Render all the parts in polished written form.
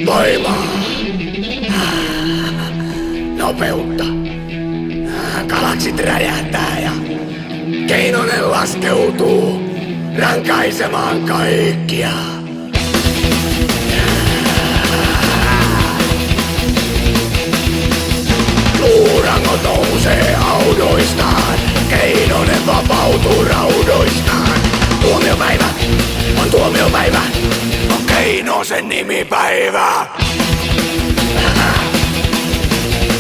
Voimaa. Nopeutta. Galaksit räjähtää ja Keinonen laskeutuu rankaisemaan kaikkia. Luurango nousee haudoistaan, Keinonen vapautuu raudoistaan. Tuomiopäivä on tuomiopäivä, on Keinosen nimipäivä.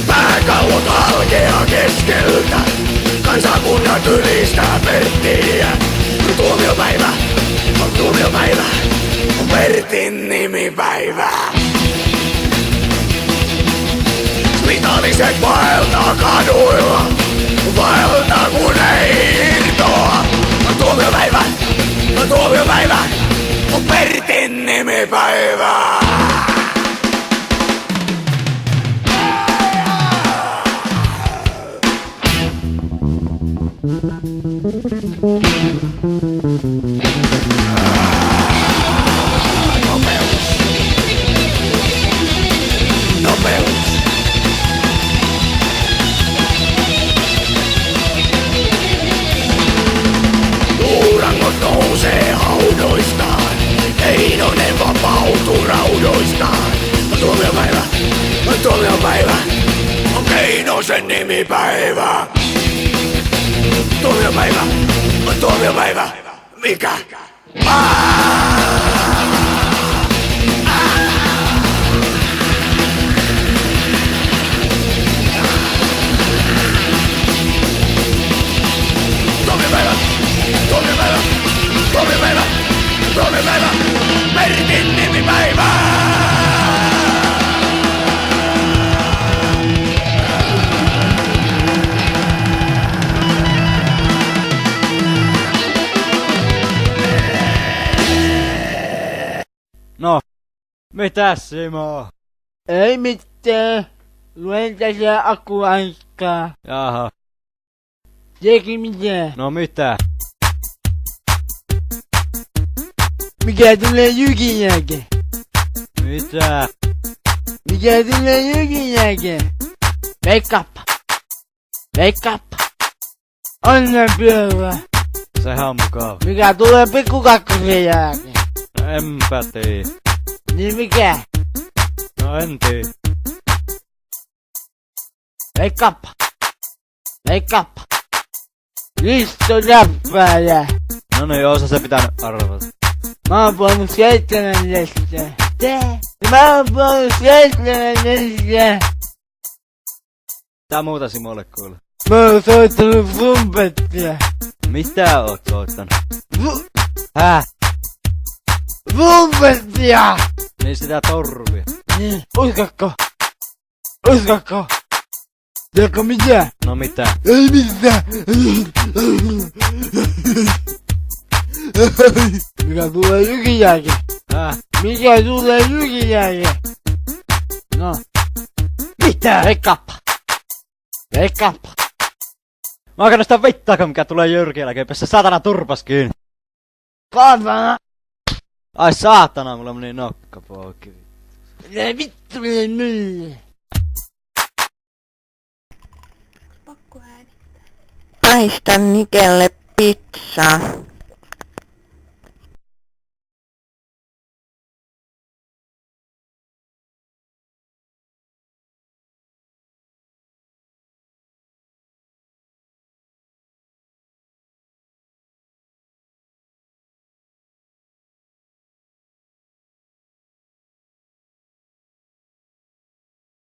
Pääkallot halkeaa keskeltä, kansakunnat ylistää Perttiä. Tuomiopäivä on tuomiopäivä, on Pertin nimipäivä. Vitalliset vaeltaa kaduilla, vaeltaa kun ei irtoa. On tuomiopäivä, on tuomiopäivä, on Pertin nimipäivä. Nopeus. Luurangot nousee haudoistaan, Keinonen vapautuu raudoistaan. On tuomiopäivä, on tuomiopäivä, on Keinosen nimipäivä. Tuomiopäivä, on tuomiopäivä, mikä? Tuomiopäivä, tuomiopäivä, tuomiopäivä, tuomiopäivä, Pertin nimipäivä! No, mitäs Simo? Ei mitään. Luen tässä akkuaikaa. Jaha, Teki mitään. no mitä? Mikä tulee Jykin jälkeen? Mitä? Mikä tulee Jykin jälkeen? Wake up. Wake up. Onnenpyörä. Sehän on mukava. Mikä tulee pikku kakkosen jälkeen? No enpä tii. Niin mikä? No en tii. Wake up. Wake up. Listo läppääjä. No niin, osa se pitänyt arvata. Mä oon puhunut 7 leskeä. Mä oon puhunut 7 leskeä. Tää muuta Simolle kuule. Mä oon soittanut trumpettia. Mitä oot soittanut? Häh? Trumpettia! Niin sitä torvia. Niin, uskakko? Uskakko? Tiedätkö mitä? No mitä? Ei mitään! Mikä tulee Jykin jälkeen? Häh? Mikä tulee Jykin jälkeen? No. Mitä? Wake up! Wake up! Mä oon sitä vittaakaan mikä tulee Jyrkin jälkeen, pessä saatana turpas kiinni. Kaatana! Ai saatana, mulla meni nokka poikki. Ne vittu mille! Paista Nikelle pizzaa.